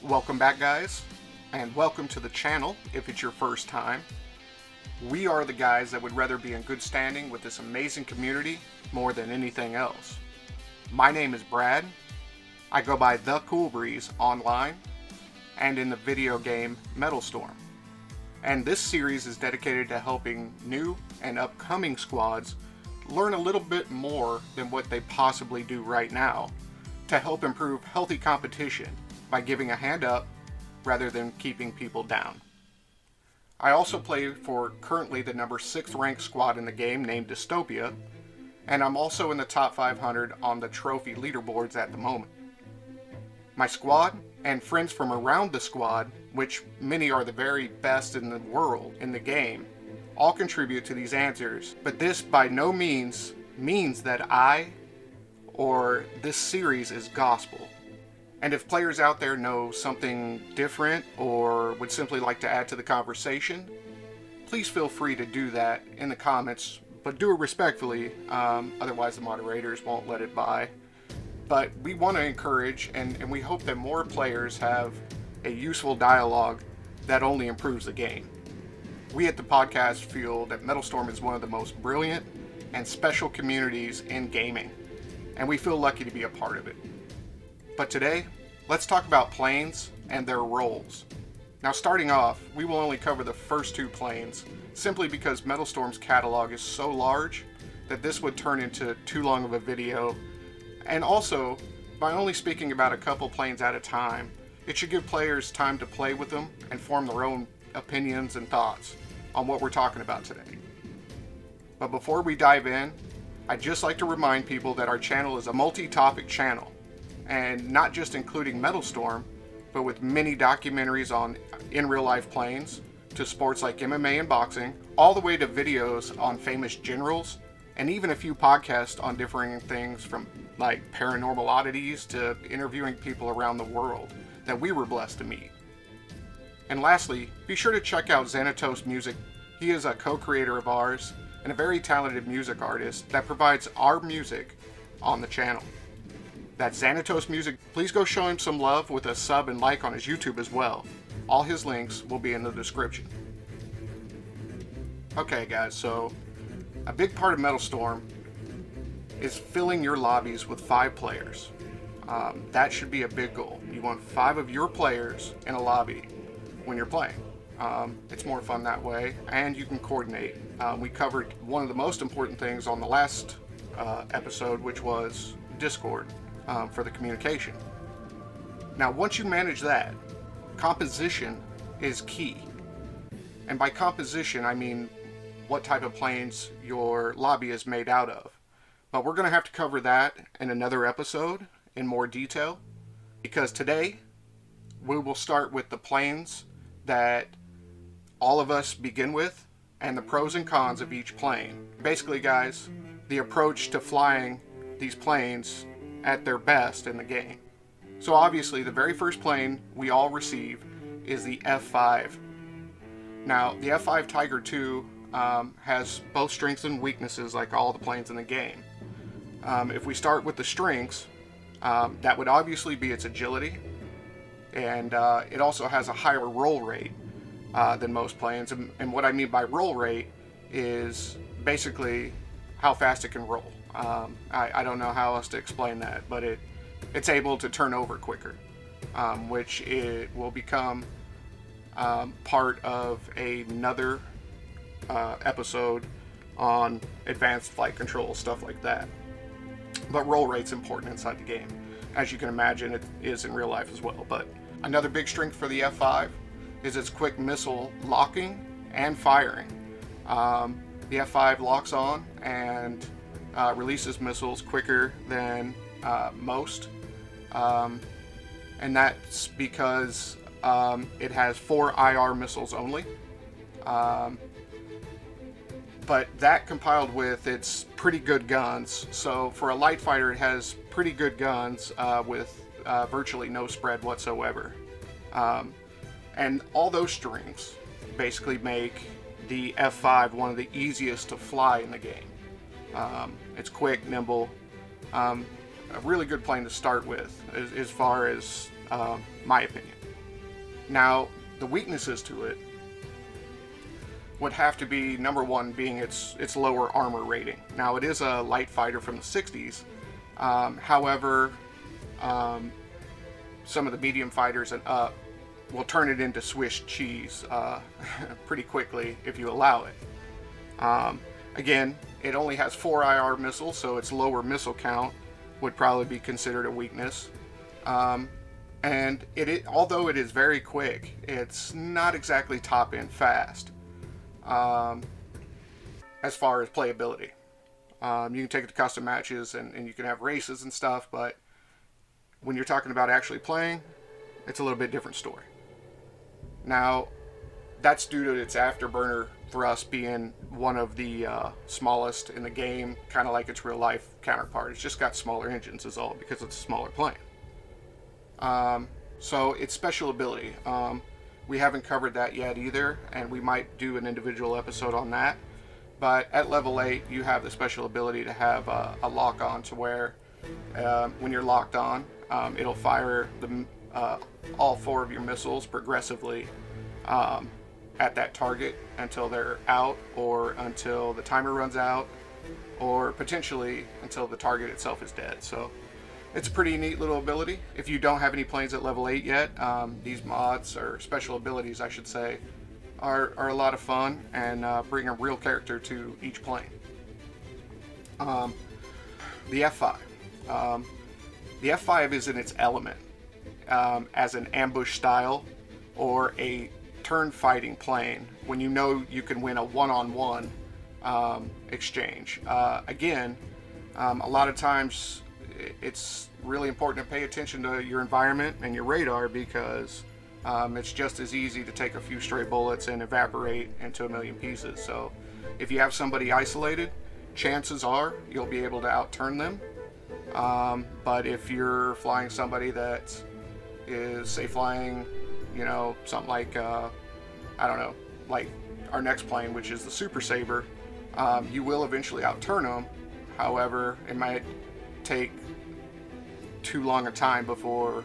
Welcome back, guys, and welcome to the channel if it's your first time. We are the guys that would rather be in good standing with this amazing community more than anything else. My name is Brad. I go by The Cool Breeze online and in the video game Metalstorm. And this series is dedicated to helping new and upcoming squads learn a little bit more than what they possibly do right now to help improve healthy competition by giving a hand up rather than keeping people down. I also play for currently the number 6 ranked squad in the game named Dystopia, and I'm also in the top 500 on the trophy leaderboards at the moment. My squad and friends from around the squad, which many are the very best in the world in the game, all contribute to these answers, but this by no means means that I or this series is gospel. And if players out there know something different or would simply like to add to the conversation, please feel free to do that in the comments, but do it respectfully, otherwise the moderators won't let it by. But we want to encourage and we hope that more players have a useful dialogue that only improves the game. We at the podcast feel that Metalstorm is one of the most brilliant and special communities in gaming, and we feel lucky to be a part of it. But today, let's talk about planes and their roles. Now, starting off, we will only cover the first 2 planes, simply because Metalstorm's catalog is so large that this would turn into too long of a video, and also, by only speaking about a couple planes at a time, it should give players time to play with them and form their own opinions and thoughts on what we're talking about today. But before we dive in, I'd just like to remind people that our channel is a multi-topic channel, and not just including Metalstorm, but with many documentaries on in real life planes, to sports like MMA and boxing, all the way to videos on famous generals, and even a few podcasts on differing things from like paranormal oddities to interviewing people around the world that we were blessed to meet. And lastly, be sure to check out Xanatos Music. He is a co-creator of ours and a very talented music artist that provides our music on the channel. That's Xanatos Music. Please go show him some love with a sub and like on his YouTube as well. All his links will be in the description. Okay guys, so a big part of Metalstorm is filling your lobbies with 5 players. That should be a big goal. You want 5 of your players in a lobby when you're playing. It's more fun that way, and you can coordinate. We covered one of the most important things on the last episode, which was Discord. For the communication. Now, once you manage that, composition is key. And by composition, I mean what type of planes your lobby is made out of. But we're going to have to cover that in another episode in more detail, because today we will start with the planes that all of us begin with and the pros and cons of each plane. Basically, guys, the approach to flying these planes at their best in the game. So obviously the very first plane we all receive is the F5. Now the F5 Tiger II has both strengths and weaknesses like all the planes in the game. If we start with the strengths, that would obviously be its agility, and it also has a higher roll rate than most planes, and what I mean by roll rate is basically how fast it can roll. I don't know how else to explain that, but it's able to turn over quicker, which it will become part of another episode on advanced flight control, stuff like that. But roll rate's important inside the game. As you can imagine, it is in real life as well. But another big strength for the F5 is its quick missile locking and firing. The F5 locks on and releases missiles quicker than most, and that's because it has 4 IR missiles only, but that compiled with its pretty good guns. So for a light fighter, it has pretty good guns with virtually no spread whatsoever, and all those strings basically make the F5 one of the easiest to fly in the game. It's quick, nimble, a really good plane to start with as far as my opinion. Now, the weaknesses to it would have to be, number one, being its lower armor rating. Now, it is a light fighter from the 60s. However, some of the medium fighters and up will turn it into Swiss cheese pretty quickly if you allow it. Again, it only has 4 IR missiles, so its lower missile count would probably be considered a weakness. And although it is very quick, it's not exactly top-end fast as far as playability. You can take it to custom matches and you can have races and stuff, but when you're talking about actually playing, it's a little bit different story. Now, that's due to its afterburner thrust being one of the smallest in the game, kind of like its real life counterpart. It's just got smaller engines is all, because it's a smaller plane. So its special ability, we haven't covered that yet either, and we might do an individual episode on that. But at level 8, you have the special ability to have a lock on, to where when you're locked on, it'll fire all 4 of your missiles progressively at that target until they're out, or until the timer runs out, or potentially until the target itself is dead. So it's a pretty neat little ability. If you don't have any planes at level 8 yet, these mods, or special abilities I should say, are a lot of fun and bring a real character to each plane. The F5. The F5 is in its element as an ambush style or a turn fighting plane when you know you can win a one-on-one exchange. Again, a lot of times it's really important to pay attention to your environment and your radar, because it's just as easy to take a few stray bullets and evaporate into a million pieces. So if you have somebody isolated, chances are you'll be able to outturn them. But if you're flying somebody that is, say, flying, something like, I don't know, like our next plane, which is the Super Saber, you will eventually outturn them. However, it might take too long a time before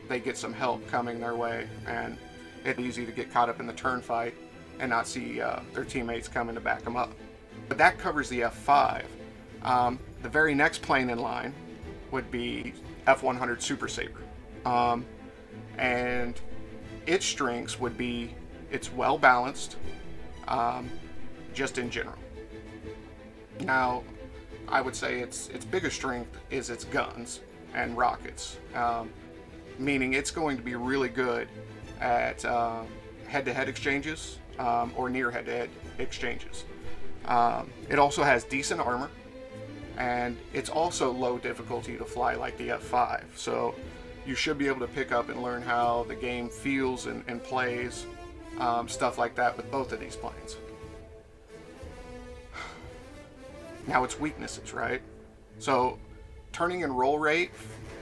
they get some help coming their way, and it's easy to get caught up in the turn fight and not see their teammates coming to back them up. But that covers the F5. The very next plane in line would be F100 Super Saber, and its strengths would be it's well balanced, just in general. Now, I would say its biggest strength is its guns and rockets, meaning it's going to be really good at head-to-head exchanges or near head-to-head exchanges. It also has decent armor, and it's also low difficulty to fly like the F5, so you should be able to pick up and learn how the game feels and plays, stuff like that with both of these planes. Now, its weaknesses, right? So turning and roll rate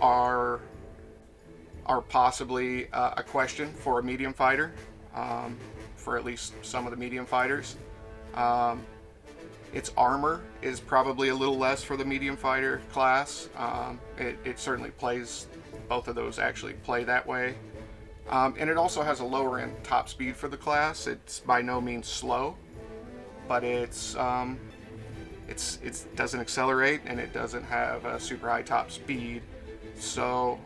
are possibly a question for a medium fighter, for at least some of the medium fighters. Its armor is probably a little less for the medium fighter class. It certainly plays, both of those actually play that way. And it also has a lower end top speed for the class. It's by no means slow, but it doesn't accelerate, and it doesn't have a super high top speed. So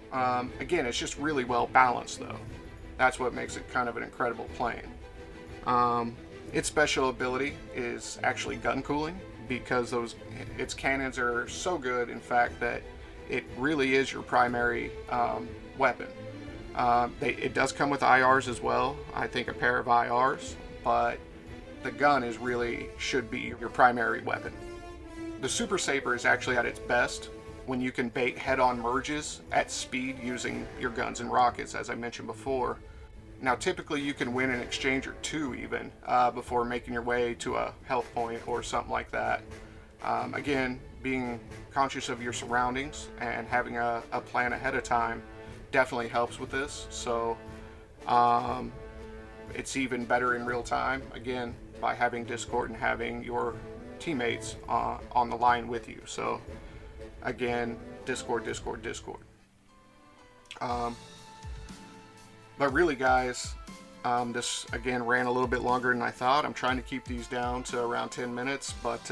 again, it's just really well balanced though. That's what makes it kind of an incredible plane. Its special ability is actually gun cooling, because its cannons are so good, in fact, that it really is your primary weapon. It does come with IRs as well, I think a pair of IRs, but the gun should be your primary weapon. The Super Saber is actually at its best when you can bait head-on merges at speed using your guns and rockets, as I mentioned before. Now, typically you can win an exchange or two even before making your way to a health point or something like that. Again, being conscious of your surroundings and having a plan ahead of time definitely helps with this. So it's even better in real time, again, by having Discord and having your teammates on the line with you. So again, Discord. But really, guys, this again ran a little bit longer than I thought. I'm trying to keep these down to around 10 minutes, but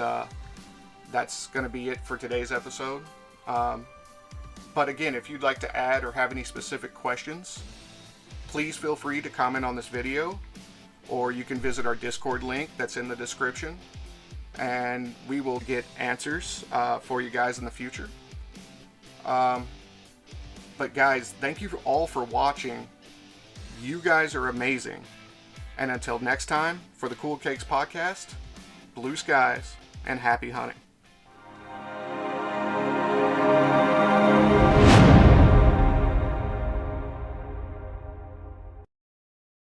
that's going to be it for today's episode. But again, if you'd like to add or have any specific questions, please feel free to comment on this video, or you can visit our Discord link that's in the description, and we will get answers for you guys in the future. But guys, thank you all for watching. You guys are amazing. And until next time, for the Cool Kegs podcast, blue skies and happy hunting.